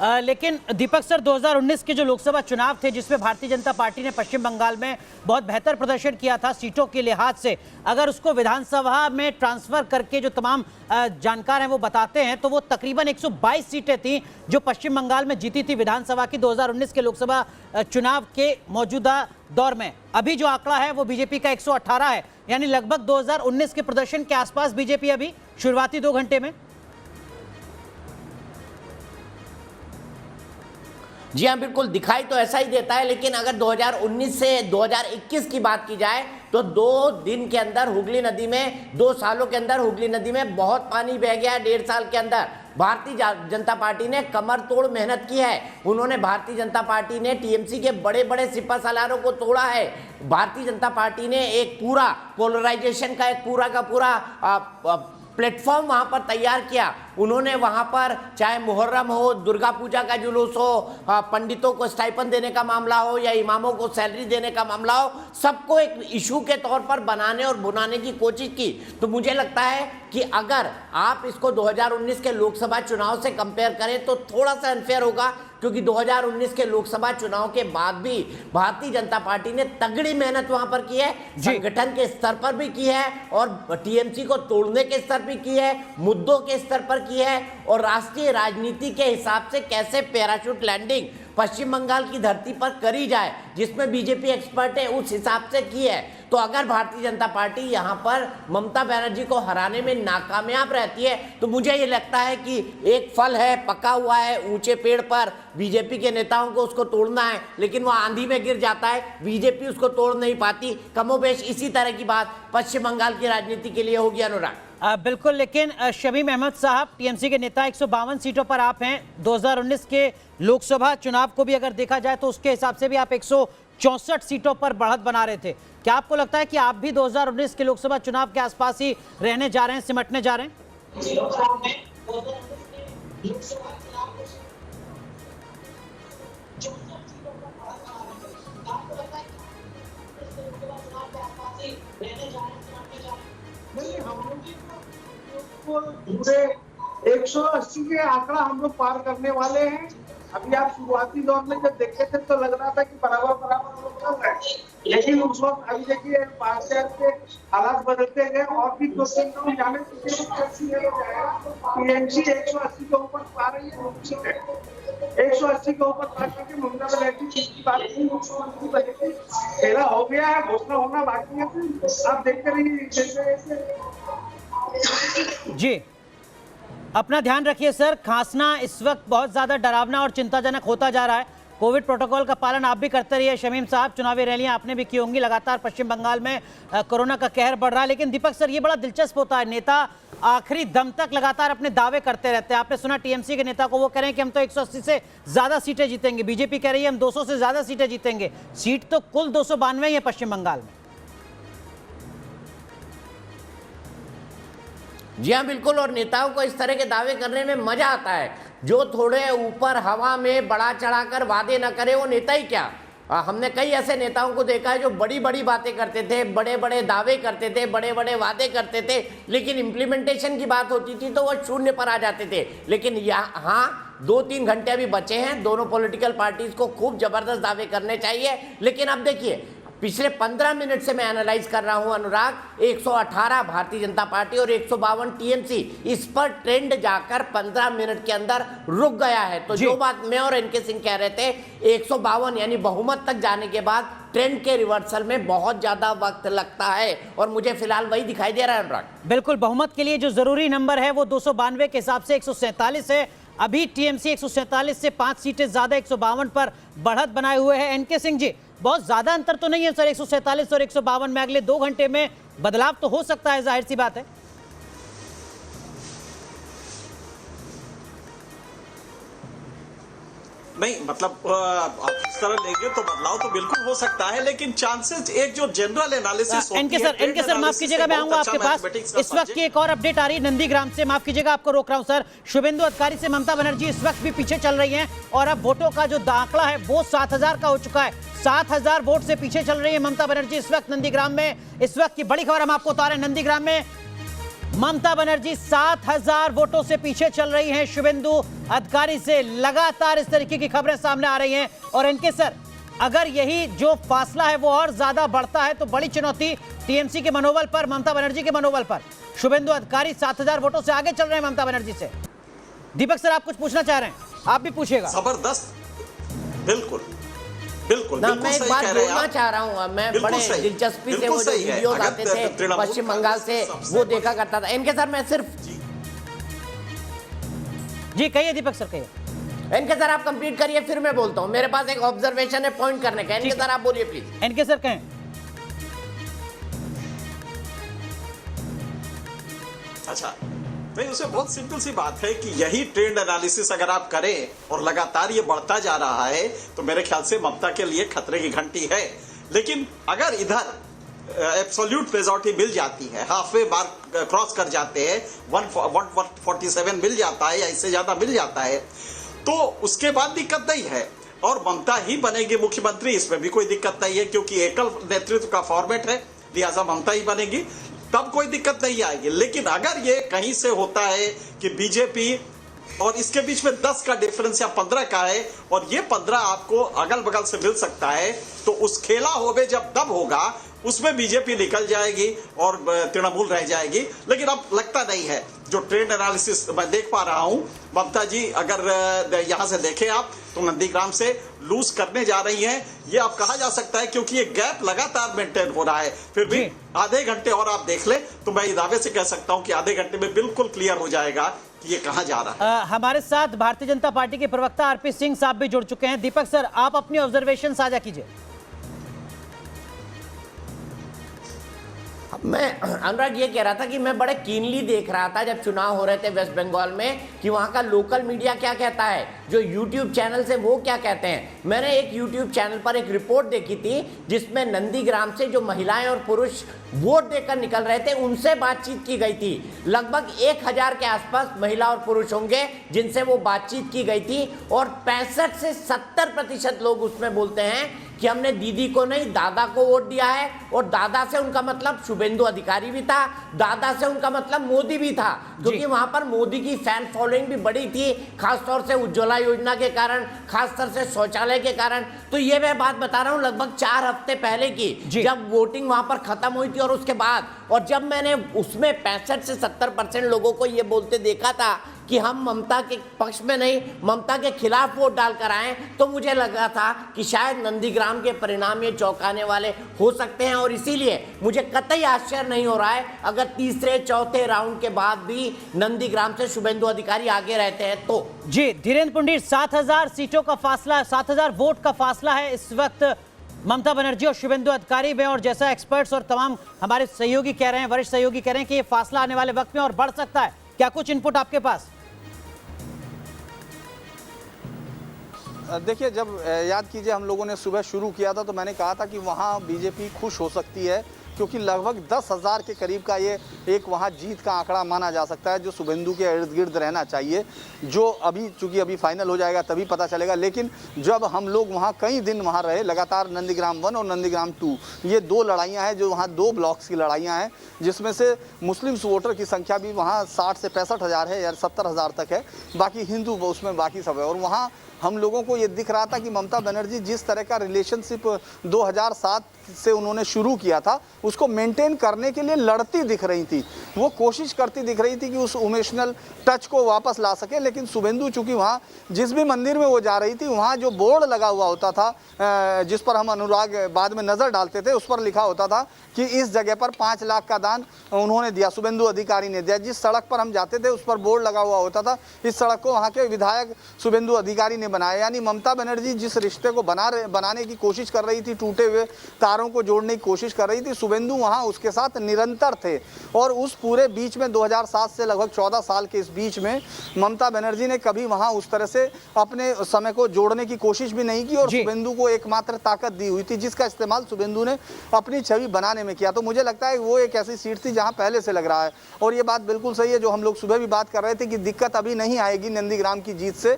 लेकिन दीपक सर, 2019 के जो लोकसभा चुनाव थे जिसमें भारतीय जनता पार्टी ने पश्चिम बंगाल में बहुत बेहतर प्रदर्शन किया था सीटों के लिहाज से, अगर उसको विधानसभा में ट्रांसफर करके जो तमाम जानकार हैं वो बताते हैं तो वो तकरीबन 122 सीटें थी जो पश्चिम बंगाल में जीती थी विधानसभा की 2019 के लोकसभा चुनाव के मौजूदा दौर में। अभी जो आंकड़ा है वो बीजेपी का 118 है, यानी लगभग 2019 के प्रदर्शन के आसपास बीजेपी अभी शुरुआती 2 घंटे में। जी हाँ, बिल्कुल दिखाई तो ऐसा ही देता है, लेकिन अगर 2019 से 2021 की बात की जाए तो 2 दिन के अंदर हुगली नदी में, 2 सालों के अंदर हुगली नदी में बहुत पानी बह गया है। 1.5 साल के अंदर भारतीय जनता पार्टी ने कमर तोड़ मेहनत की है। उन्होंने, भारतीय जनता पार्टी ने टीएमसी के बड़े बड़े सिपा सालारों को तोड़ा है। भारतीय जनता पार्टी ने एक पूरा पोलराइजेशन का एक पूरा का पूरा प्लेटफॉर्म वहां पर तैयार किया। उन्होंने वहां पर चाहे मुहर्रम हो, दुर्गा पूजा का जुलूस हो, पंडितों को स्टाइपन देने का मामला हो या इमामों को सैलरी देने का मामला हो, सबको एक इशू के तौर पर बनाने और बुनाने की कोशिश की। तो मुझे लगता है कि अगर आप इसको 2019 के लोकसभा चुनाव से कंपेयर करें तो थोड़ा सा अनफेयर होगा, क्योंकि 2019 के लोकसभा चुनाव के बाद भी भारतीय जनता पार्टी ने तगड़ी मेहनत वहां पर की है, संगठन के स्तर पर भी की है और टीएमसी को तोड़ने के स्तर पर की है, मुद्दों के स्तर पर की है और राष्ट्रीय राजनीति के हिसाब से कैसे पैराशूट लैंडिंग पश्चिम बंगाल की धरती पर करी जाए, जिसमें बीजेपी एक्सपर्ट है, उस हिसाब से की है। तो अगर भारतीय जनता पार्टी यहां पर ममता बनर्जी को हराने में नाकामयाब रहती है तो मुझे ये लगता है कि एक फल है, पका हुआ है ऊंचे पेड़ पर, बीजेपी के नेताओं को उसको तोड़ना है, लेकिन वो आंधी में गिर जाता है, बीजेपी उसको तोड़ नहीं पाती। कमोबेश इसी तरह की बात पश्चिम बंगाल की राजनीति के लिए होगी अनुराग। बिल्कुल, लेकिन शमीम अहमद साहब, टीएमसी के नेता, 152 सीटों पर आप हैं। 2019 के लोकसभा चुनाव को भी अगर देखा जाए तो उसके हिसाब से भी आप 164 सीटों पर बढ़त बना रहे थे। क्या आपको लगता है कि आप भी 2019 के लोकसभा चुनाव के आसपास ही रहने जा रहे हैं, सिमटने जा रहे हैं? पूरे 180 के आंकड़ा हम लोग पार करने वाले हैं। अभी आप शुरुआती दौर में जब देखे थे तो लग रहा था कि बराबर बराबर लोग चल रहे हैं, लेकिन उस वक्त अभी देखिए पार्टी के हालात बदलते गए और भी 2-3 लोग जाने टीएमसी 180 के ऊपर पा रही है, 180 के ऊपर पार करके ममता बनर्जी की बात मुख्यमंत्री बनेगी। पहला हो गया है, घोषणा होना बाकी है। आप देखते रहिए जैसे जी, अपना ध्यान रखिए सर। खांसना इस वक्त बहुत ज्यादा डरावना और चिंताजनक होता जा रहा है। कोविड प्रोटोकॉल का पालन आप भी करते रहिए। शमीम साहब, चुनावी रैलियां आपने भी की होंगी, लगातार पश्चिम बंगाल में कोरोना का कहर बढ़ रहा है। लेकिन दीपक सर, ये बड़ा दिलचस्प होता है, नेता आखिरी दम तक लगातार अपने दावे करते रहते हैं। आपने सुना टीएमसी के नेता को, वो कह रहे हैं कि हम तो 180 से ज्यादा सीटें जीतेंगे, बीजेपी कह रही है हम 200 से ज्यादा सीटें जीतेंगे। सीट तो कुल 292 ही है पश्चिम बंगाल में। जी हाँ, बिल्कुल, और नेताओं को इस तरह के दावे करने में मजा आता है। जो थोड़े ऊपर हवा में बड़ा चढ़ाकर वादे न करे वो नेता ही क्या। हमने कई ऐसे नेताओं को देखा है जो बड़ी बड़ी बातें करते थे, बड़े बड़े दावे करते थे, बड़े बड़े वादे करते थे, लेकिन इम्प्लीमेंटेशन की बात होती थी तो वो शून्य पर आ जाते थे। लेकिन यहाँ 2-3 घंटे अभी बचे हैं, दोनों पॉलिटिकल पार्टीज को खूब जबरदस्त दावे करने चाहिए। लेकिन अब देखिए, पिछले 15 मिनट से मैं एनालाइज कर रहा हूं अनुराग, 118 भारतीय जनता पार्टी और 152 टीएमसी, इस पर ट्रेंड जाकर 15 मिनट के अंदर रुक गया है। तो जो बात मैं और एनके सिंह कह रहे थे, 152 यानी बहुमत तक जाने के बाद ट्रेंड के रिवर्सल में बहुत ज्यादा वक्त लगता है और मुझे फिलहाल वही दिखाई दे रहा है अनुराग। बिल्कुल, बहुमत के लिए जो जरूरी नंबर है वो 292 के हिसाब से 147 है। अभी टीएमसी 147 से 5 सीटें ज्यादा 152 पर बढ़त बनाए हुए हैं। एनके सिंह जी, बहुत ज्यादा अंतर तो नहीं है सर 147 और 152 में? अगले 2 घंटे में बदलाव तो हो सकता है, जाहिर सी बात है। नहीं, मतलब आप इस तरह लेंगे तो बदलाव तो बिल्कुल हो सकता है, लेकिन चांसेस एक जो जनरल एनालिसिस एनके सर माफ कीजिएगा, मैं आऊंगा आपके पास। इस वक्त की एक और अपडेट आ रही है नंदीग्राम से, माफ कीजिएगा आपको रोक रहा हूं सर। शुभेंदु अधिकारी से ममता बनर्जी इस वक्त भी पीछे चल रही हैं और अब वोटों का जो आंकड़ा है वो 7000 का हो चुका है। 7000 वोट से पीछे चल रही है ममता बनर्जी इस वक्त नंदीग्राम में। इस वक्त की बड़ी खबर हम आपको बता रहे हैं, नंदीग्राम में ममता बनर्जी 7000 वोटों से पीछे चल रही हैं शुभेंदु अधिकारी से। लगातार इस तरीके की खबरें सामने आ रही हैं। और इनके सर, अगर यही जो फासला है वो और ज्यादा बढ़ता है तो बड़ी चुनौती टीएमसी के मनोबल पर, ममता बनर्जी के मनोबल पर। शुभेंदु अधिकारी 7000 वोटों से आगे चल रहे हैं ममता बनर्जी से। दीपक सर, आप कुछ पूछना चाह रहे हैं, आप भी पूछिएगा। जबरदस्त, बिल्कुल बिल्कुल ना, बिल्कुल मैं एक सही बात कह रहे हैं बोलना आप। चाह रहा हूँ। मैं बिल्कुल बड़े सही, दिलचस्पी से बिल्कुल वो जो सही है। वीडियोस अगर आते थे तृणमूल पश्चिम बंगाल से, सबसे वो देखा करता था। इनके सर मैं सिर्फ जी कहिए दीपक सर, कहिए। इनके सर आप कंप्लीट करिए, फिर मैं बोलता हूँ। मेरे पास एक ऑब्जर्वेशन है पॉइंट करने का। इनके सर आप बोलिए प्लीज। इनके सर कहें। अच्छा, नहीं, उसमें बहुत सिंपल सी बात है कि यही ट्रेंड एनालिसिस अगर आप करें और लगातार ये बढ़ता जा रहा है तो मेरे ख्याल से ममता के लिए खतरे की घंटी है। लेकिन अगर इधर एब्सोल्यूट मेजॉरिटी मिल जाती है, हाफवे मार्क क्रॉस कर जाते हैं, 147 मिल जाता है या इससे ज्यादा मिल जाता है, तो उसके बाद दिक्कत नहीं है और ममता ही बनेगी मुख्यमंत्री। इसमें भी कोई दिक्कत नहीं है क्योंकि एकल नेतृत्व का फॉर्मेट है, लिहाजा ममता ही बनेगी, तब कोई दिक्कत नहीं आएगी। लेकिन अगर ये कहीं से होता है कि बीजेपी और इसके बीच में 10 का डिफरेंस या 15 का है और ये 15 आपको अगल बगल से मिल सकता है, तो उस खेला होवे जब तब होगा, उसमें बीजेपी निकल जाएगी और तृणमूल रह जाएगी। लेकिन अब लगता नहीं है। जो ट्रेंड एनालिसिस मैं देख पा रहा हूं, ममता जी अगर यहां से देखें आप तो नंदीग्राम से लूज करने जा रही हैं, ये अब कहा जा सकता है क्योंकि ये गैप लगातार मेंटेन हो रहा है। फिर भी आधे घंटे और आप देख लें तो मैं दावे से कह सकता हूं कि आधे घंटे में बिल्कुल क्लियर हो जाएगा कि ये कहां जा रहा है। हमारे साथ भारतीय जनता पार्टी के प्रवक्ता आरपी सिंह साहब भी जुड़ चुके हैं। दीपक सर, आप अपनी ऑब्जर्वेशन साझा कीजिए। मैं अनुराग ये कह रहा था कि मैं बड़े कीनली देख रहा था जब चुनाव हो रहे थे वेस्ट बंगाल में कि वहाँ का लोकल मीडिया क्या कहता है, जो यूट्यूब चैनल से वो क्या कहते हैं। मैंने एक यूट्यूब चैनल पर एक रिपोर्ट देखी थी जिसमें नंदीग्राम से जो महिलाएं और पुरुष वोट देकर निकल रहे थे उनसे बातचीत की गई थी। लगभग 1000 के आसपास महिला और पुरुष होंगे जिनसे वो बातचीत की गई थी और 65 से 70% लोग उसमें बोलते हैं कि हमने दीदी को नहीं दादा को वोट दिया है। और दादा से उनका मतलब शुभेंदु अधिकारी भी था, दादा से उनका मतलब मोदी भी था, क्योंकि वहां पर मोदी की फैन फॉलोइंग भी बड़ी थी, खासतौर से उज्ज्वला योजना के कारण, खासतौर से शौचालय के कारण। तो ये मैं बात बता रहा हूं लगभग 4 हफ्ते पहले की, जब वोटिंग वहां पर खत्म हुई थी और उसके बाद। और जब मैंने उसमें 65 से 70% लोगों को ये बोलते देखा था कि हम ममता के पक्ष में नहीं, ममता के खिलाफ वोट डालकर आए, तो मुझे लगा था कि शायद नंदीग्राम के परिणाम ये चौंकाने वाले हो सकते हैं। और इसीलिए मुझे कतई आश्चर्य नहीं हो रहा है अगर तीसरे चौथे राउंड के बाद भी नंदीग्राम से शुभेंदु अधिकारी आगे रहते हैं तो। जी धीरेन्द्र पुंडीर, 7000 सीटों का फासला, 7000 वोट का फासला है इस वक्त ममता बनर्जी और शुभेंदु अधिकारी में। और जैसा एक्सपर्ट्स और तमाम हमारे सहयोगी कह रहे हैं, वरिष्ठ सहयोगी कह रहे हैं कि ये फासला आने वाले वक्त में और बढ़ सकता है। क्या कुछ इनपुट आपके पास? देखिए, जब याद कीजिए हम लोगों ने सुबह शुरू किया था तो मैंने कहा था कि वहाँ बीजेपी खुश हो सकती है क्योंकि लगभग 10,000 के करीब का ये एक वहाँ जीत का आंकड़ा माना जा सकता है जो शुभेंदु के इर्द गिर्द रहना चाहिए, जो अभी चूंकि अभी फाइनल हो जाएगा तभी पता चलेगा। लेकिन जब हम लोग वहाँ कई दिन वहाँ रहे लगातार, नंदीग्राम 1 और नंदीग्राम 2, ये 2 लड़ाइयाँ हैं जो वहाँ 2 ब्लॉक्स की लड़ाइयाँ हैं, जिसमें से मुस्लिम वोटर की संख्या भी वहाँ 60 से 65,000 है या 70,000 तक है, बाकी हिंदू उसमें बाकी सब है। और वहाँ हम लोगों को ये दिख रहा था कि ममता बनर्जी जिस तरह का रिलेशनशिप 2007 से उन्होंने शुरू किया था उसको मेंटेन करने के लिए लड़ती दिख रही थी, वो कोशिश करती दिख रही थी कि उस इमोशनल टच को वापस ला सके। लेकिन शुभेंदु चूंकि वहाँ जिस भी मंदिर में वो जा रही थी वहाँ जो बोर्ड लगा हुआ होता था जिस पर हम अनुराग बाद में नज़र डालते थे, उस पर लिखा होता था कि इस जगह पर 5 लाख का दान उन्होंने दिया, शुभेंदु अधिकारी ने दिया। जिस सड़क पर हम जाते थे उस पर बोर्ड लगा हुआ होता था, इस सड़क को वहाँ के विधायक शुभेंदु अधिकारी ने बनाया। यानी ममता बनर्जी जिस रिश्ते को बनाने की कोशिश कर रही थी, टूटे हुए तारों को जोड़ने की कोशिश कर रही थी, शुभेंदु वहाँ उसके साथ निरंतर थे। और उस पूरे बीच में 2007 से लगभग 14 साल के इस बीच में ममता बनर्जी ने कभी वहाँ उस तरह से अपने समय को जोड़ने की कोशिश भी नहीं की और शुभेंदु को एकमात्र ताकत दी हुई थी जिसका इस्तेमाल शुभेंदु ने अपनी छवि बनाने में किया। तो मुझे लगता है वो एक ऐसी सीट थी जहाँ पहले से लग रहा है, और ये बात बिल्कुल सही है जो हम लोग सुबह भी बात कर रहे थे कि दिक्कत अभी नहीं आएगी नंदीग्राम की जीत से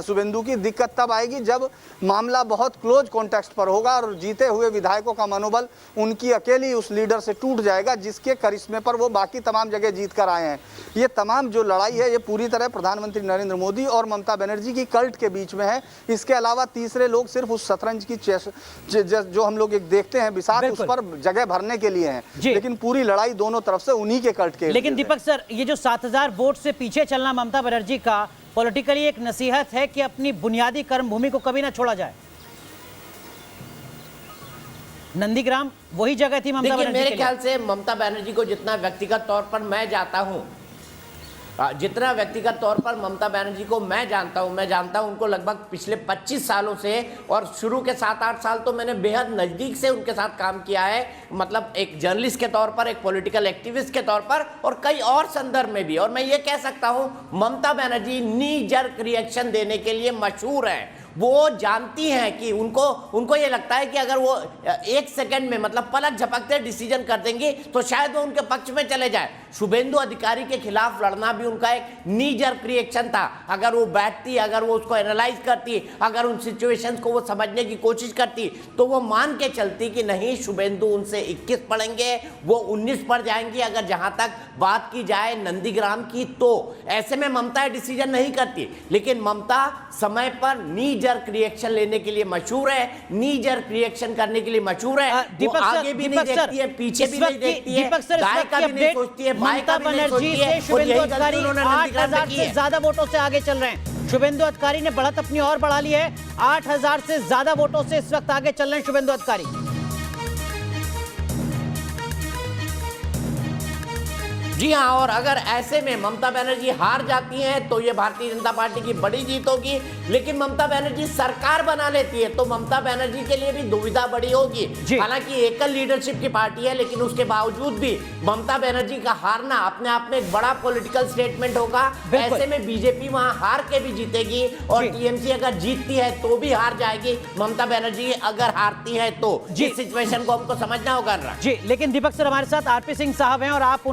शुभेंदु शुभेंदु की दिक्कत तब आएगी जब मामला बहुत क्लोज कॉन्टेक्स्ट पर होगा और जीते हुए विधायकों का मनोबल उनकी अकेली उस लीडर से टूट जाएगा जिसके करिश्मे पर वो बाकी तमाम जगह जीत कर आए हैं। ये तमाम जो लड़ाई है ये पूरी तरह प्रधानमंत्री नरेंद्र मोदी और ममता बनर्जी की कल्ट के बीच में है। इसके अलावा तीसरे लोग सिर्फ उस शतरंज की जो हम लोग एक देखते हैं बिसात, उस पर जगह भरने के लिए हैं, लेकिन पूरी लड़ाई दोनों तरफ से उन्हीं के कल्ट के। लेकिन दीपक सर, ये जो 7000 वोट से पीछे चलना ममता बनर्जी का पॉलिटिकली एक नसीहत है कि अपनी बुनियादी कर्मभूमि को कभी ना छोड़ा जाए। नंदीग्राम वही जगह थी ममता बनर्जी के लिए। मेरे ख्याल से ममता बनर्जी को जितना व्यक्तिगत तौर पर मैं जाता हूं, जितना व्यक्तिगत तौर पर ममता बनर्जी को मैं जानता हूं उनको लगभग पिछले 25 सालों से, और शुरू के 7-8 साल तो मैंने बेहद नज़दीक से उनके साथ काम किया है, मतलब एक जर्नलिस्ट के तौर पर, एक पॉलिटिकल एक्टिविस्ट के तौर पर, और कई और संदर्भ में भी। और मैं ये कह सकता हूं ममता बनर्जी नी जर्क रिएक्शन देने के लिए मशहूर है। वो जानती हैं कि उनको ये लगता है कि अगर वो 1 सेकंड में, मतलब पलक झपकते डिसीजन कर देंगी तो शायद वो उनके पक्ष में चले जाए। शुभेंदु अधिकारी के खिलाफ लड़ना भी उनका एक नी जर्क रिएक्शन था। अगर वो बैठती, अगर वो उसको एनालाइज करती, अगर उन सिचुएशंस को वो समझने की कोशिश करती, तो वो मान के चलती कि नहीं, शुभेंदु उनसे 21 पढ़ेंगे, वो 19 पढ़ जाएंगी। अगर जहां तक बात की जाए नंदीग्राम की, तो ऐसे में ममता डिसीजन नहीं करती, लेकिन ममता समय पर नी जर्क रिएक्शन लेने के लिए मशहूर है, नी जर्क रिएक्शन करने के लिए मशहूर है। वो आगे भी नहीं देखती है, पीछे भी नहीं देखती है, दाएं का भी नहीं सोचती है, बाएं का भी नहीं सोचती है। शुभेंदु अधिकारी 8000 से ज्यादा वोटों से आगे चल रहे हैं। शुभेंदु अधिकारी ने बढ़त अपनी और बढ़ा ली है। 8000 से ज्यादा वोटों से इस वक्त आगे चल रहे हैं शुभेंदु अधिकारी। जी हाँ, और अगर ऐसे में ममता बनर्जी हार जाती हैं तो ये भारतीय जनता पार्टी की बड़ी जीत होगी। लेकिन ममता बनर्जी सरकार बना लेती है तो ममता बनर्जी के लिए भी दुविधा बड़ी होगी। हालांकि एकल लीडरशिप की पार्टी है, लेकिन उसके बावजूद भी ममता बनर्जी का हारना अपने आप में एक बड़ा पॉलिटिकल स्टेटमेंट होगा। ऐसे में बीजेपी वहां हार के भी जीतेगी, और टीएमसी अगर जीतती है तो भी हार जाएगी। ममता बनर्जी अगर हारती है तो इस सिचुएशन को हमको समझना होगा जी। लेकिन दीपक सर, हमारे साथ आरपी सिंह साहब हैं और आप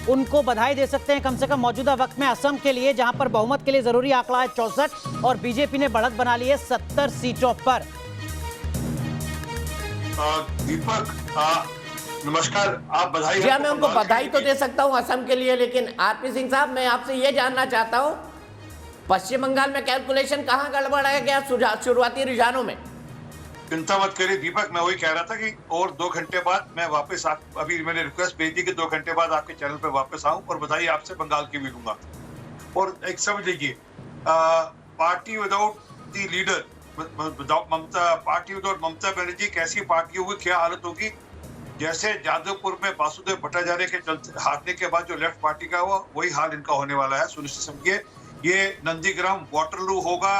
उनको बधाई दे सकते हैं कम से कम मौजूदा वक्त में असम के लिए, जहां पर बहुमत के लिए जरूरी आंकड़ा है 64 और बीजेपी ने बढ़त बना ली है 70 सीटों पर। दीपक नमस्कार, आप बधाई। जी, मैं उनको बधाई तो दे सकता हूं असम के लिए, लेकिन आरपी सिंह साहब, मैं आपसे ये जानना चाहता हूं पश्चिम बंगाल में कैलकुलेशन कहां गड़बड़ाया गया शुरुआती रुझानों में? चिंता मत करिए दीपक, मैं वही कह रहा था कि और 2 घंटे बाद मैं वापस अभी मैंने रिक्वेस्ट भेज दी कि 2 घंटे बाद आपके चैनल पर वापस आऊं और बधाई आपसे बंगाल की भी दूंगा। और एक समझ लीजिए, party without the leader, party without Mamata Banerjee कैसी पार्टी होगी, क्या हालत होगी। जैसे जादवपुर में वासुदेव भट्टाचार्य के हारने के बाद जो लेफ्ट पार्टी का हुआ, वही हाल इनका होने वाला है। सुनिश्चित समझिए, ये नंदीग्राम वाटरलू होगा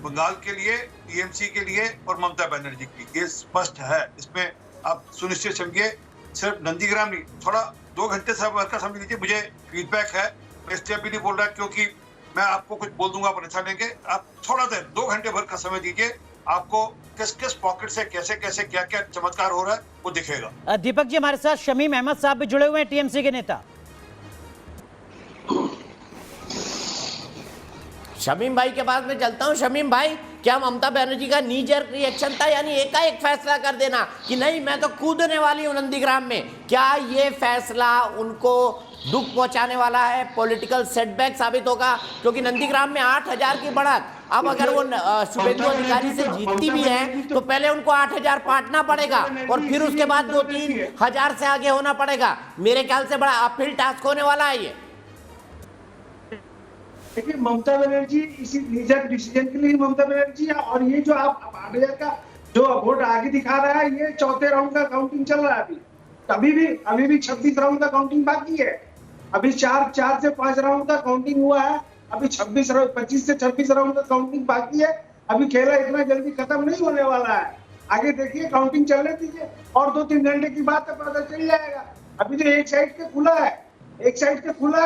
बंगाल के लिए, टीएमसी के लिए और ममता बनर्जी के लिए, ये स्पष्ट है। इसमें आप सुनिश्चित समझिए, सिर्फ नंदीग्राम नहीं, थोड़ा 2 घंटे से का समझ लीजिए। मुझे फीडबैक है, मैं इसलिए भी नहीं बोल रहा क्योंकि मैं आपको कुछ बोल दूंगा पर अच्छा लेंगे। आप थोड़ा देर 2 घंटे भर का समय दीजिए, आपको किस किस पॉकेट से कैसे कैसे क्या क्या चमत्कार हो रहा है वो दिखेगा। दीपक जी, हमारे साथ शमीम अहमद साहब भी जुड़े हुए हैं, टीएमसी के नेता। शमीम भाई के पास में चलता हूं। शमीम भाई, क्या ममता बनर्जी का नी जर्क रिएक्शन था, यानी एकाएक फैसला कर देना कि नहीं मैं तो कूदने वाली हूं नंदीग्राम में, क्या ये फैसला उनको दुख पहुंचाने वाला है, पॉलिटिकल सेटबैक साबित होगा? क्योंकि नंदीग्राम में 8000 की बढ़त, अब अगर वो शुभेंदु अधिकारी से जीतती भी है तो पहले उनको 8000 पाटना पड़ेगा और फिर उसके बाद 2-3 हजार से आगे होना पड़ेगा। मेरे ख्याल से बड़ा अपहिल टास्क होने वाला है ये। देखिए, ममता बनर्जी इसी निजक डिसीजन के लिए ममता बनर्जी है, और ये जो आप 8000 का जो वोट आगे दिखा रहा है, ये चौथे राउंड का काउंटिंग चल रहा है। अभी भी 26 राउंड का काउंटिंग बाकी है। अभी 4 से 5 राउंड का काउंटिंग हुआ है, अभी 25 से 26 राउंड का काउंटिंग बाकी है। अभी खेला इतना जल्दी खत्म नहीं होने वाला है, आगे देखिए, काउंटिंग चलने दीजिए और 2-3 घंटे की बात है, पता चल जाएगा। अभी तो एक साइड के खुला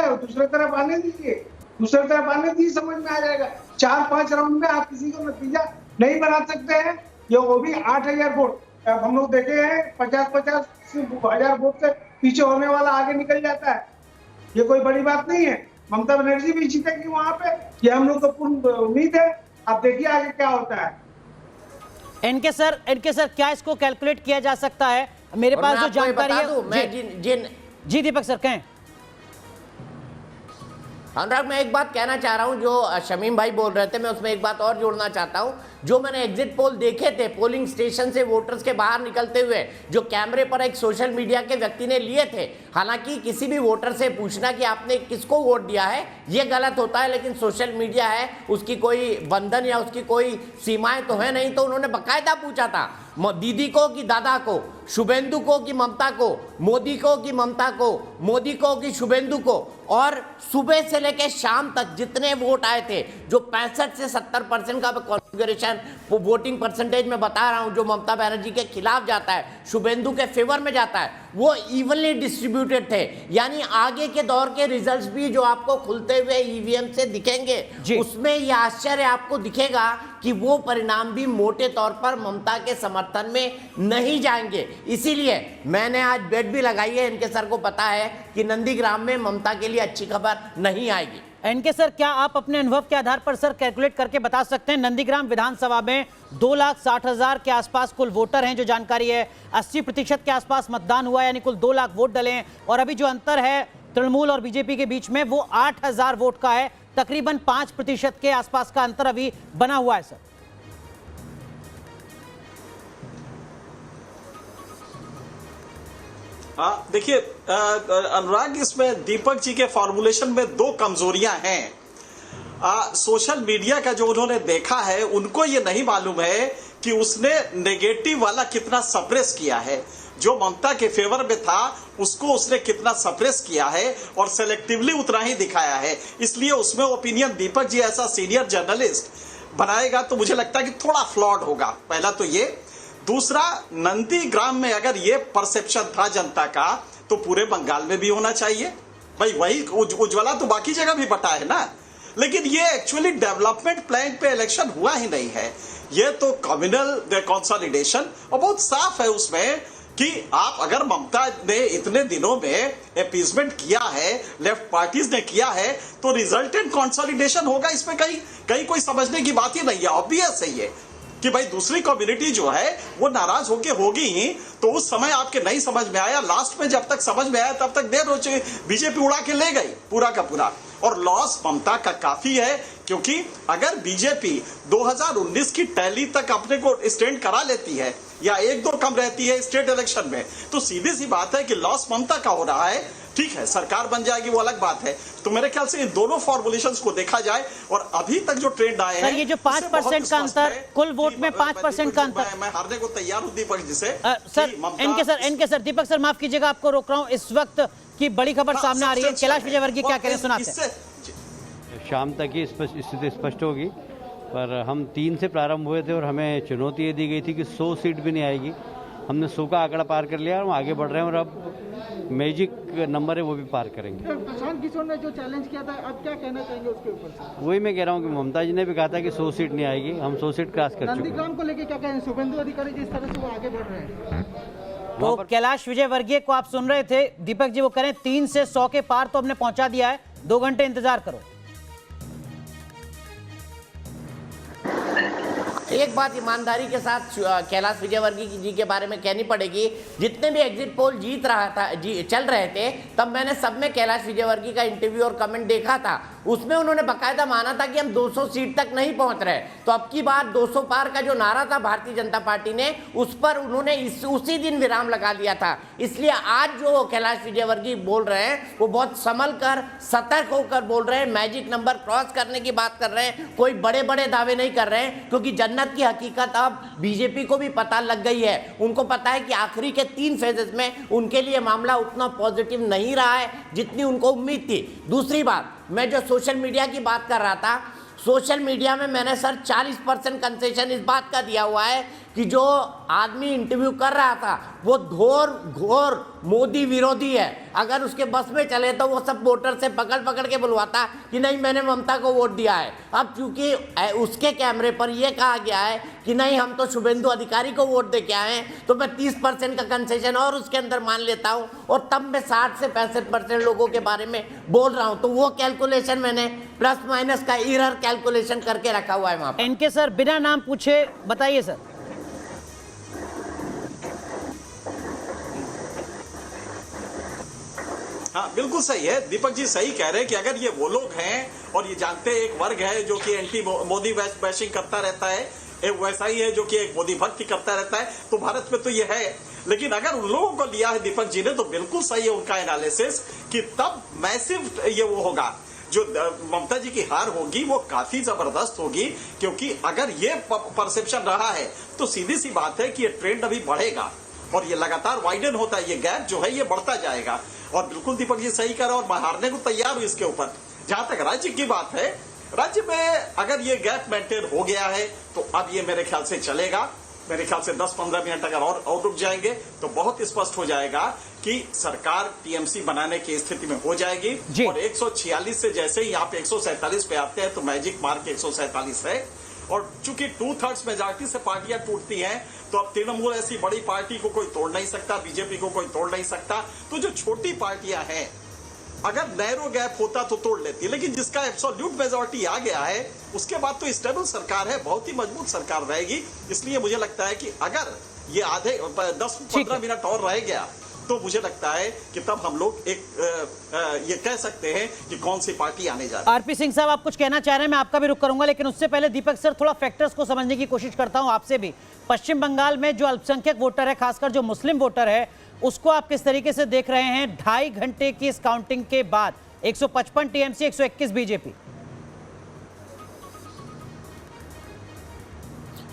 है, दूसरी तरफ आने दीजिए, समझ में आ जाएगा। 4-5 राउंड में आप किसी को नतीजा नहीं बना सकते हैं, ये वो भी 8000 वोट। हम लोग देखे हैं 50-50 1000 वोट से पीछे होने वाला आगे निकल जाता है, ये कोई बड़ी बात नहीं है। ममता बनर्जी भी जीतेगी वहां पे, ये हम लोग को पूर्ण उम्मीद है। अब देखिए आगे क्या होता है। एनके सर क्या इसको कैलकुलेट किया जा सकता है? मेरे और पास मैं जो आपको ये जानकारी बता दूं, मैं है जी दीपक सर कहें। अनुराग, मैं एक बात कहना चाह रहा हूं, जो शमीम भाई बोल रहे थे मैं उसमें एक बात और जोड़ना चाहता हूं। जो मैंने एग्जिट पोल देखे थे पोलिंग स्टेशन से वोटर्स के बाहर निकलते हुए, जो कैमरे पर एक सोशल मीडिया के व्यक्ति ने लिए थे, हालांकि किसी भी वोटर से पूछना कि आपने किसको वोट दिया है ये गलत होता है, लेकिन सोशल मीडिया है, उसकी कोई बंधन या उसकी कोई सीमाएं तो है नहीं। तो उन्होंने बाकायदा पूछा था दीदी को कि दादा को, शुभेंदु को कि ममता को, मोदी को कि ममता को, मोदी को कि शुभेंदु को। और सुबह से लेकर शाम तक जितने वोट आए थे, जो 65 से 70% का कॉन्फ़िगरेशन वोटिंग परसेंटेज में बता रहा हूं, जो ममता बनर्जी के खिलाफ जाता है, शुभेंदु के फेवर में जाता है, वो इवनली डिस्ट्रीब्यूटेड थे। यानी आगे के दौर के रिजल्ट्स भी जो आपको खुलते हुए ईवीएम से दिखेंगे, उसमें यह आश्चर्य आपको दिखेगा कि वो परिणाम भी मोटे तौर पर ममता के समर्थन में नहीं जाएंगे। इसीलिए मैंने आज बेट भी लगाई है, इनके सर को पता है कि नंदीग्राम में ममता के लिए अच्छी खबर नहीं आएगी। एनके सर क्या आप अपने अनुभव के आधार पर सर कैलकुलेट करके बता सकते हैं? नंदीग्राम विधानसभा में 2,60,000 के आसपास कुल वोटर हैं, जो जानकारी है 80% के आसपास मतदान हुआ, यानी कुल 2 लाख वोट डले हैं। और अभी जो अंतर है तृणमूल और बीजेपी के बीच में वो 8,000 वोट का है, तकरीबन 5% के आसपास का अंतर अभी बना हुआ है सर। देखिए अनुराग, इसमें दीपक जी के फॉर्मुलेशन में 2 कमजोरियां हैं। सोशल मीडिया का जो उन्होंने देखा है, उनको ये नहीं मालूम है कि उसने नेगेटिव वाला कितना सप्रेस किया है। जो ममता के फेवर में था उसको उसने कितना सप्रेस किया है और सेलेक्टिवली उतना ही दिखाया है। इसलिए उसमें ओपिनियन दीपक जी ऐसा सीनियर जर्नलिस्ट बनाएगा तो मुझे लगता है कि थोड़ा फ्लॉड होगा। पहला तो ये। दूसरा, नंदीग्राम में अगर ये परसेप्शन था जनता का तो पूरे बंगाल में भी होना चाहिए भाई। वही उज्ज्वला तो बाकी जगह भी बटा है ना, लेकिन ये एक्चुअली डेवलपमेंट प्लान पे इलेक्शन हुआ ही नहीं है। ये तो कम्युनल कंसोलिडेशन, और बहुत साफ है उसमें कि आप अगर ममता ने इतने दिनों में अपीसमेंट किया है, लेफ्ट पार्टीज ने किया है, तो रिजल्टेंट कंसोलिडेशन होगा। इसमें कहीं कोई समझने की बात ही नहीं है। ऑब्वियस है ये कि भाई दूसरी कम्युनिटी जो है वो नाराज होके होगी ही। तो उस समय आपके नहीं समझ में आया, लास्ट में जब तक समझ में आया तब तक देर हो चुकी, बीजेपी उड़ा के ले गई पूरा का पूरा। और लॉस ममता का काफी है, क्योंकि अगर बीजेपी 2019 की टैली तक अपने को स्टैंड करा लेती है या 1-2 कम रहती है स्टेट इलेक्शन में, तो सीधी सी बात है कि लॉस ममता का हो रहा है। ठीक है, सरकार बन जाएगी वो अलग बात है। तो मेरे ख्याल से इन दोनों फॉर्मुलेशंस को देखा जाए और अभी तक जो ट्रेंड आए हैं, ये जो 5% का अंतर, कुल वोट में 5% का अंतर, मैं हारने को तैयार हूं दीपक जी से। सर एनके सर दीपक सर माफ कीजिएगा, आपको रोक रहा हूं। इस वक्त की बड़ी खबर सामने आ रही है, कैलाश विजयवर्गीय क्या कह रहे हैं सुनाते हैं। शाम तक ही स्थिति स्पष्ट होगी, पर हम 3 से प्रारंभ हुए थे और हमें चुनौती ये दी गई थी कि 100 सीट भी नहीं आएगी। हमने 100 का आंकड़ा पार कर लिया और हम आगे बढ़ रहे हैं और अब मैजिक नंबर है वो भी पार करेंगे। प्रशांत किशोर ने जो चैलेंज किया था, अब क्या कहना चाहेंगे उसके ऊपर से? वही मैं कह रहा हूँ कि ममता जी ने भी कहा था कि 100 सीट नहीं आएगी, हम 100 सीट क्रॉस कर चुके हैं। नंदीग्राम को लेकर क्या कहें? शुभेंदु अधिकारी जिस तरह से वो आगे बढ़ रहे हैं, तो कैलाश विजयवर्गीय को आप सुन रहे थे। दीपक जी वो करें 3 से 100 के पार तो हमने पहुंचा दिया है, 2 घंटे इंतजार करो। एक बात ईमानदारी के साथ कैलाश विजयवर्गीय जी के बारे में कहनी पड़ेगी। जितने भी एग्जिट पोल चल रहे थे, तब मैंने सब में कैलाश विजयवर्गीय का इंटरव्यू और कमेंट देखा था। उसमें उन्होंने बाकायदा माना था कि हम 200 सीट तक नहीं पहुंच रहे। तो अब की बार 200 पार का जो नारा था भारतीय जनता पार्टी ने, उस पर उन्होंने उसी दिन विराम लगा दिया था। इसलिए आज जो कैलाश विजयवर्गीय बोल रहे हैं वो बहुत संभल कर, सतर्क होकर बोल रहे हैं। मैजिक नंबर क्रॉस करने की बात कर रहे हैं, कोई बड़े बड़े दावे नहीं कर रहे हैं, क्योंकि जन्नत की हकीकत अब बीजेपी को भी पता लग गई है। उनको पता है कि आखिरी के 3 फेजेस में उनके लिए मामला उतना पॉजिटिव नहीं रहा है जितनी उनको उम्मीद थी। दूसरी बात, मैं जो सोशल मीडिया की बात कर रहा था, सोशल मीडिया में मैंने सर 40% कंसेशन इस बात का दिया हुआ है कि जो आदमी इंटरव्यू कर रहा था वो घोर मोदी विरोधी है, अगर उसके बस में चले तो वो सब वोटर से पकड़ के बुलवाता कि नहीं मैंने ममता को वोट दिया है। अब चूंकि उसके कैमरे पर यह कहा गया है कि नहीं हम तो शुभेंदु अधिकारी को वोट दे के आए हैं, तो मैं 30% का कंसेशन और उसके अंदर मान लेता हूं और तब मैं 60 से 65% लोगों के बारे में बोल रहा हूं। तो वो कैलकुलेशन मैंने प्लस माइनस का एरर कैलकुलेशन करके रखा हुआ है वहां पर। इनके सर बिना नाम पूछे बताइए सर। हाँ बिल्कुल सही है, दीपक जी सही कह रहे हैं कि अगर ये वो लोग हैं और ये जानते हैं एक वर्ग है जो कि एंटी मोदी बैशिंग करता रहता है, एक वैसा ही है जो कि एक मोदी भक्ति करता रहता है, तो भारत में तो ये है। लेकिन अगर उन लोगों को लिया है दीपक जी ने तो बिल्कुल सही है उनका एनालिसिस कि तब मैसिव ये वो होगा, जो ममता जी की हार होगी वो काफी जबरदस्त होगी, क्योंकि अगर ये परसेप्शन रहा है तो सीधी सी बात है कि ये ट्रेंड अभी बढ़ेगा और ये लगातार वाइडन होता है, ये गैप जो है ये बढ़ता जाएगा। और बिल्कुल दीपक जी सही कर, और मैं हारने को तैयार हूं इसके ऊपर। जहां तक राज्य की बात है, राज्य में अगर ये गैप मेंटेन हो गया है तो अब ये मेरे ख्याल से चलेगा। मेरे ख्याल से 10-15 मिनट अगर और रुक जाएंगे तो बहुत स्पष्ट हो जाएगा कि सरकार टीएमसी बनाने की स्थिति में हो जाएगी। और 146 से जैसे ही यहाँ पे 147 पे आते हैं तो मैजिक मार्क 147 है। और चूंकि 2/3 मेजॉरिटी से पार्टियां टूटती हैं तो अब तृणमूल ऐसी बड़ी पार्टी को कोई तोड़ नहीं सकता, बीजेपी को कोई तोड़ नहीं सकता। तो जो छोटी पार्टियां हैं अगर नैरो गैप होता तो तोड़ लेती, लेकिन जिसका एब्सोल्यूट मेजॉरिटी आ गया है उसके बाद तो स्टेबल सरकार है, बहुत ही मजबूत सरकार रहेगी। इसलिए मुझे लगता है कि अगर ये आधे 10-15 मिनट और रह गया तो मुझे लगता है कि तब हम लोग ये कह सकते हैं कि कौन सी पार्टी आने जा रही है। आरपी सिंह साहब आप कुछ कहना चाह रहे हैं, मैं आपका भी रुख करूंगा, लेकिन उससे पहले दीपक सर थोड़ा फैक्टर्स को समझने की कोशिश करता हूं आपसे भी। पश्चिम बंगाल में जो अल्पसंख्यक वोटर है, खासकर जो मुस्लिम वोटर है, उसको आप किस तरीके से देख रहे हैं 2.5 घंटे की इस काउंटिंग के बाद? 155 टीएमसी, 121 बीजेपी।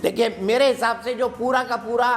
देखिए मेरे हिसाब से जो पूरा का पूरा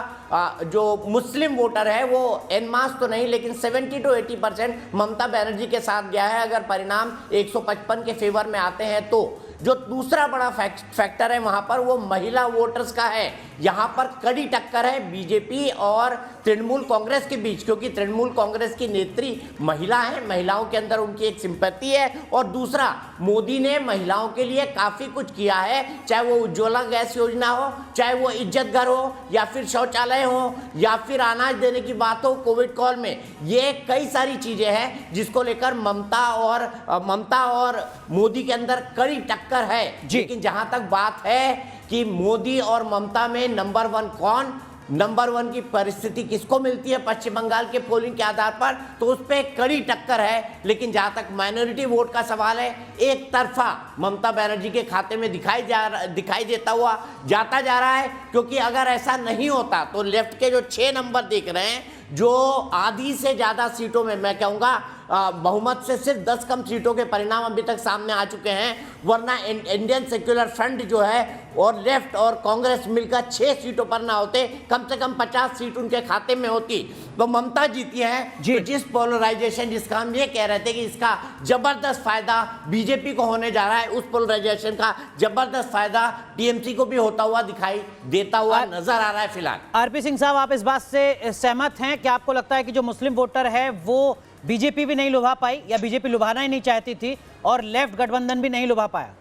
जो मुस्लिम वोटर है वो एनमास तो नहीं लेकिन 70 to 80% ममता बनर्जी के साथ गया है। अगर परिणाम 155 के फेवर में आते हैं तो जो दूसरा बड़ा फैक्टर है वहां पर वो महिला वोटर्स का है। यहां पर कड़ी टक्कर है बीजेपी और तृणमूल कांग्रेस के बीच, क्योंकि तृणमूल कांग्रेस की नेत्री महिला है, महिलाओं के अंदर उनकी एक सिंपैथी है। और दूसरा, मोदी ने महिलाओं के लिए काफी कुछ किया है, चाहे वो उज्ज्वला गैस योजना हो, चाहे वो इज्जत घर हो, या फिर शौचालय हो, या फिर अनाज देने की बात हो कोविड कॉल में। ये कई सारी चीजें हैं जिसको लेकर ममता और मोदी के अंदर कड़ी टक्कर है। लेकिन जहां तक बात है कि मोदी और ममता में नंबर 1 कौन, नंबर 1 की परिस्थिति किसको मिलती है पश्चिम बंगाल के पोलिंग के आधार पर, तो उस पर कड़ी टक्कर है। लेकिन जहां तक माइनॉरिटी वोट का सवाल है, एक तरफा ममता बनर्जी के खाते में दिखाई देता हुआ जाता जा रहा है। क्योंकि अगर ऐसा नहीं होता तो लेफ्ट के जो 6 नंबर दिख रहे हैं, जो आधी से ज्यादा सीटों में, मैं कहूंगा बहुमत से सिर्फ 10 कम सीटों के परिणाम अभी तक सामने आ चुके हैं, वरना इंडियन सेक्युलर फ्रंट जो है और लेफ्ट और कांग्रेस मिलकर 6 सीटों पर ना होते, कम से कम 50 सीट उनके खाते में होती तो ममता जीती है। तो जिस पोलराइजेशन जिसका हम ये कह रहे थे कि इसका जबरदस्त फायदा बीजेपी को होने जा रहा है, उस पोलराइजेशन का जबरदस्त फायदा टीएमसी को भी होता हुआ दिखाई देता हुआ नजर आ रहा है फिलहाल। आरपी सिंह साहब आप इस बात से सहमत हैं कि आपको लगता है कि जो मुस्लिम वोटर है वो बीजेपी भी नहीं लुभा पाई, या बीजेपी लुभाना ही नहीं चाहती थी और लेफ्ट गठबंधन भी नहीं लुभा पाया?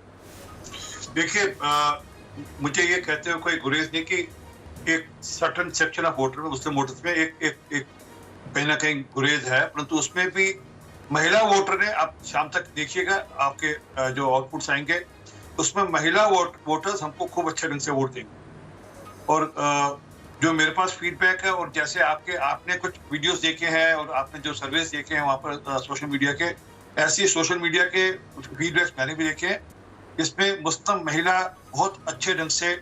देखिए मुझे ये कहते हुए कोई गुरेज नहीं कि एक सर्टन सेक्शन ऑफ वोटर में, मुस्लिम वोटर्स में एक कहीं ना कहीं गुरेज है, परंतु उसमें भी महिला वोटर ने, आप शाम तक देखिएगा आपके जो आउटपुट्स आएंगे उसमें महिला वोटर्स हमको खूब अच्छे ढंग से वोट देंगे। और जो मेरे पास फीडबैक है, और जैसे आपने कुछ वीडियोस देखे हैं और आपने जो सर्वेस देखे हैं वहां पर सोशल मीडिया के, ऐसी सोशल मीडिया के फीडबैक्स मैंने भी देखे हैं, इसमें मुस्लिम महिला बहुत अच्छे ढंग से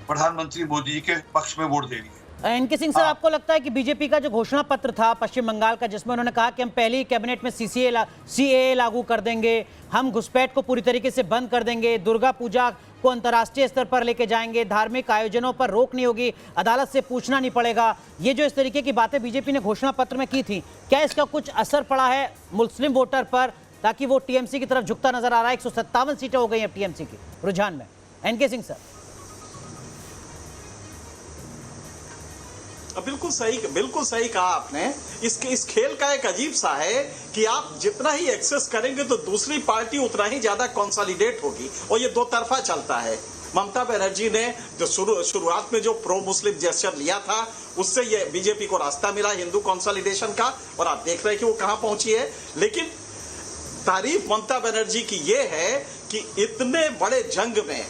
प्रधानमंत्री मोदी जी के पक्ष में वोट दे रही है। एनके सिंह सर, आपको लगता है कि बीजेपी का जो घोषणा पत्र था पश्चिम बंगाल का, जिसमें उन्होंने कहा कि हम पहली कैबिनेट में सीएए लागू कर देंगे, हम घुसपैठ को पूरी तरीके से बंद कर देंगे, दुर्गा पूजा को अंतर्राष्ट्रीय स्तर पर लेके जाएंगे, धार्मिक आयोजनों पर रोक नहीं होगी, अदालत से पूछना नहीं पड़ेगा, ये जो इस तरीके की बातें बीजेपी ने घोषणा पत्र में की थी, क्या इसका कुछ असर पड़ा है मुस्लिम वोटर पर, ताकि वो टीएमसी की तरफ झुकता नजर आ रहा है? 157 सीटें हो गई हैं टीएमसी की रुझान में। N K Singh sir. बिल्कुल सही कहा आपने। इस खेल का एक अजीब सा है कि आप जितना ही एक्सेस करेंगे तो दूसरी पार्टी उतना ही ज्यादा कंसोलिडेट होगी और ये दो तरफा चलता है। ममता बनर्जी ने जो शुरुआत में जो प्रो मुस्लिम जेस्चर लिया था उससे ये बीजेपी को रास्ता मिला हिंदू कंसोलिडेशन का और आप देख रहे हैं कि वो कहां पहुंची है। लेकिन तारीफ ममता बनर्जी की ये है कि इतने बड़े जंग में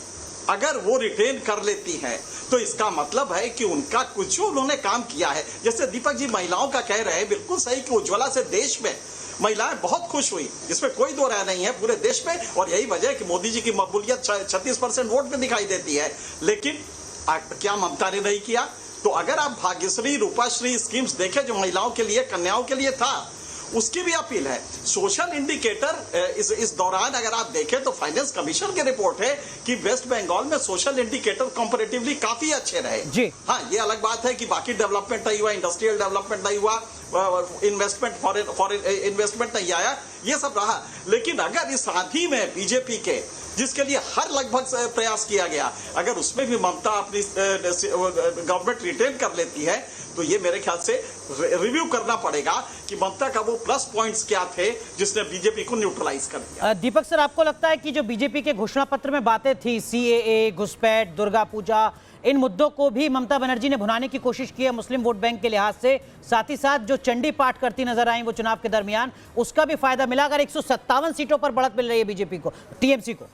अगर वो रिटेन कर लेती हैं तो इसका मतलब है कि उनका कुछ जो उन्होंने काम किया है। जैसे दीपक जी महिलाओं का कह रहे हैं, बिल्कुल सही कि उज्ज्वला से देश में महिलाएं बहुत खुश हुई, इसमें कोई दो राय नहीं है पूरे देश में। और यही वजह है कि मोदी जी की मकबूलियत 36% वोट में दिखाई देती है। लेकिन क्या ममता ने नहीं किया? तो अगर आप भाग्यश्री रूपाश्री स्कीम्स देखें जो महिलाओं के लिए कन्याओं के लिए था उसकी भी अपील है। सोशल इंडिकेटर इस दौरान अगर आप देखें तो फाइनेंस कमीशन की रिपोर्ट है कि वेस्ट बंगाल में सोशल इंडिकेटर कंपैरेटिवली काफी अच्छे रहे जी। हाँ, ये अलग बात है कि बाकी डेवलपमेंट नहीं हुआ, इंडस्ट्रियल डेवलपमेंट नहीं हुआ, इन्वेस्टमेंट फॉरेन इन्वेस्टमेंट नहीं आया, ये सब रहा। लेकिन अगर इस आंधी में बीजेपी के जिसके लिए हर लगभग प्रयास किया गया, अगर उसमें भी ममता अपनी गवर्नमेंट रिटेन कर लेती है तो ये मेरे ख्याल से रिव्यू करना पड़ेगा कि ममता का वो प्लस पॉइंट्स क्या थे जिसने बीजेपी को न्यूट्रलाइज कर दिया। दीपक सर, आपको लगता है कि जो बीजेपी के घोषणा पत्र में बातें थी, सीएए, घुसपैठ, दुर्गा पूजा, इन मुद्दों को भी ममता बनर्जी ने भुनाने की कोशिश की है मुस्लिम वोट बैंक के लिहाज से, साथ ही साथ जो चंडी पाठ करती नजर आई वो चुनाव के दरमियान, उसका भी फायदा मिला? अगर 157 सीटों पर बढ़त मिल रही है बीजेपी को, टीएमसी को,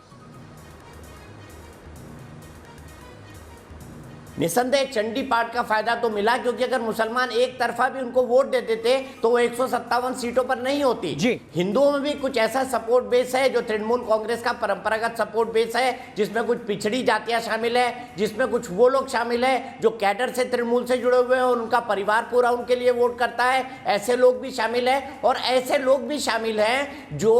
निसंदेह चंडी पाठ का फायदा तो मिला, क्योंकि अगर मुसलमान एक तरफा भी उनको वोट देते थे तो वो 157 सीटों पर नहीं होती जी। हिंदुओं में भी कुछ ऐसा सपोर्ट बेस है जो तृणमूल कांग्रेस का परंपरागत सपोर्ट बेस है, जिसमें कुछ पिछड़ी जातियां शामिल है, जिसमें कुछ वो लोग शामिल है जो कैडर से तृणमूल से जुड़े हुए हैं और उनका परिवार पूरा उनके लिए वोट करता है, ऐसे लोग भी शामिल है। और ऐसे लोग भी शामिल हैं जो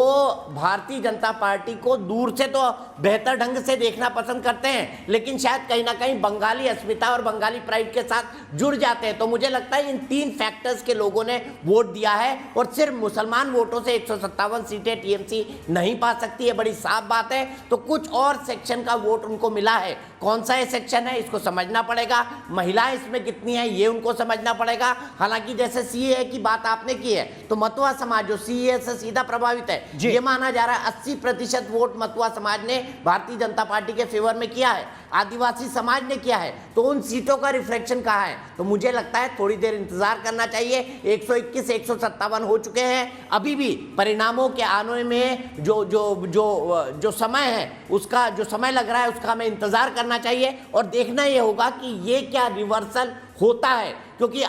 भारतीय जनता पार्टी को दूर से तो बेहतर ढंग से देखना पसंद करते हैं, लेकिन शायद कहीं ना कहीं बंगाली अस्मिता और बंगाली प्राइड के साथ जुड़ जाते हैं। तो मुझे लगता है इन 3 फैक्टर्स के लोगों ने वोट दिया है और सिर्फ मुसलमान वोटों से 157 सीटें टीएमसी नहीं पा सकती है, बड़ी साफ बात है। तो कुछ और सेक्शन का वोट उनको मिला है। कौन सा ये सेक्शन है इसको समझना पड़ेगा, महिलाएं इसमें कितनी है ये उनको समझना पड़ेगा। हालांकि जैसे सीएए की बात आपने की है तो मतुआ समाज जो सीएए से सीधा प्रभावित है, ये माना जा रहा है 80% वोट मतुआ समाज ने भारतीय जनता पार्टी के फेवर में किया है, आदिवासी समाज ने किया है। तो उन सीटों का रिफ्लेक्शन कहाँ है? तो मुझे लगता है थोड़ी देर इंतजार करना चाहिए। 121 157 हो चुके हैं, अभी भी परिणामों के आने में जो समय है, उसका जो समय लग रहा है उसका हमें इंतजार करना चाहिए और देखना ये होगा कि ये क्या रिवर्सल होता है। क्योंकि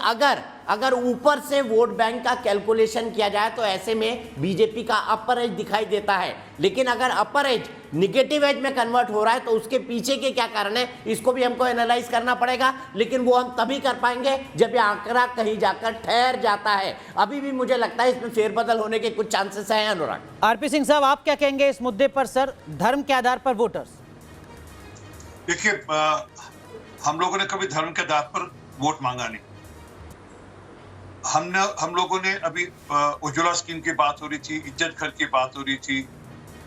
अगर ऊपर से वोट बैंक का कैलकुलेशन किया जाए तो ऐसे में बीजेपी का अपर एज दिखाई देता है, लेकिन अगर अपर एज निगेटिव एज में कन्वर्ट हो रहा है तो उसके पीछे के क्या कारण है इसको भी हमको एनालाइज करना पड़ेगा। लेकिन वो हम तभी कर पाएंगे जब ये आंकड़ा कहीं जाकर ठहर जाता है। अभी भी मुझे लगता है इसमें फेरबदल होने के कुछ चांसेस हैं। अनुराग, आरपी सिंह साहब, आप क्या कहेंगे इस मुद्दे पर सर, धर्म के आधार पर वोटर्स? देखिए, हम लोगों ने कभी धर्म के आधार पर वोट मांगा नहीं। हम लोगों ने अभी उज्ज्वला स्कीम की बात हो रही थी, इज्जत घर की बात हो रही थी,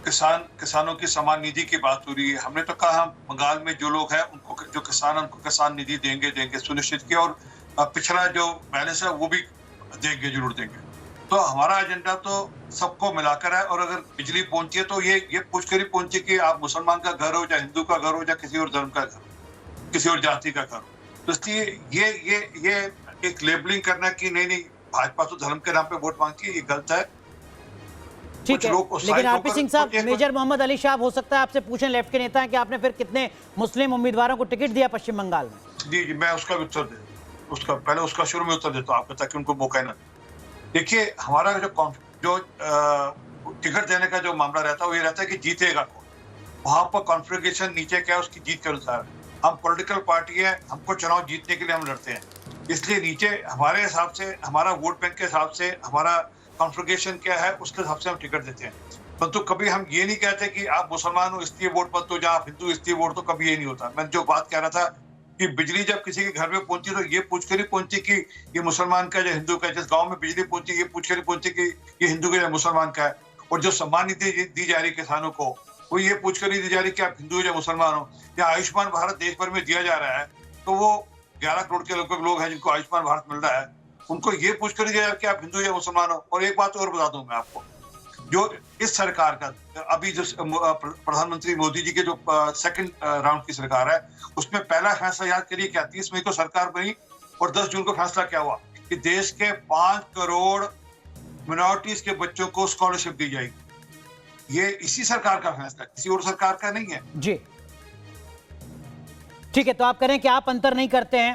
किसानों की समान निधि की बात हो रही है। हमने तो कहा हम बंगाल में जो लोग हैं उनको जो किसान उनको किसान निधि देंगे सुनिश्चित किया, और पिछड़ा जो बैलेंस है वो भी देंगे, जरूर देंगे। तो हमारा एजेंडा तो सबको मिलाकर है। और अगर बिजली पहुंची है तो ये पूछकर ही पहुंची कि आप मुसलमान का घर हो, या हिंदू का घर हो, या किसी और धर्म का घर हो, किसी और जाति का घर हो। तो इसलिए ये एक लेबलिंग करना कि नहीं भाजपा तो धर्म के नाम पे वोट मांगती है, ये गलत है। ठीक है, लेकिन आरपी सिंह साहब, मेजर मोहम्मद अली शाह हो सकता है आपसे पूछें, लेफ्ट के नेता हैं, कि आपने फिर कितने मुस्लिम उम्मीदवारों को टिकट दिया पश्चिम बंगाल में? जी, मैं उसका भी उत्तर पहले उसका शुरू में उत्तर देता हूँ आपको, ताकि उनको मौका ना। देखिए, हमारा जो टिकट देने का जो मामला रहता है वो ये रहता है कि जीतेगा कौन, वहां पर कॉन्फ़िगरेशन नीचे क्या है उसकी जीत के अनुसार। हम पॉलिटिकल पार्टी है, हमको चुनाव जीतने के लिए हम लड़ते हैं, इसलिए नीचे हमारे हिसाब से, हमारा वोट बैंक के हिसाब से, हमारा कॉन्फ़िगरेशन क्या है उसके हिसाब से हम टिकट देते हैं। परंतु कभी हम ये नहीं कहते कि आप मुसलमान हो इसलिए वोट मत दो, या आप हिंदू इसलिए वोट दो, कभी ये नहीं होता। मैं जो बात कह रहा था कि बिजली जब किसी के घर में पहुंची तो ये पूछकर नहीं पहुंची कि ये मुसलमान का या हिंदू का। जिस गाँव में बिजली पहुंची ये पूछकर नहीं पहुंची कि ये हिंदू का या मुसलमान का है। और जो सम्मान निधि दी जा रही किसानों को, वो ये पूछकर नहीं दी जा रही कि आप हिंदू या मुसलमान हो। या आयुष्मान भारत देश भर में दिया जा रहा है, तो वो 11 करोड़ के लगभग लोग हैं जिनको आयुष्मान भारत मिल रहा है, उनको ये पूछ कर यार कि आप हिंदू या मुसलमान हो। और एक बात और बता दूं मैं आपको, जो इस सरकार का अभी जो प्रधानमंत्री मोदी जी के जो सेकंड राउंड की सरकार है, उसमें पहला फैसला याद करिए क्या, 30 मई को सरकार बनी और 10 जून को फैसला क्या हुआ कि देश के 5 करोड़ मिनॉरिटीज के बच्चों को स्कॉलरशिप दी जाएगी। ये इसी सरकार का फैसला, किसी और सरकार का नहीं है। जी ठीक है, तो आप करें कि आप अंतर नहीं करते हैं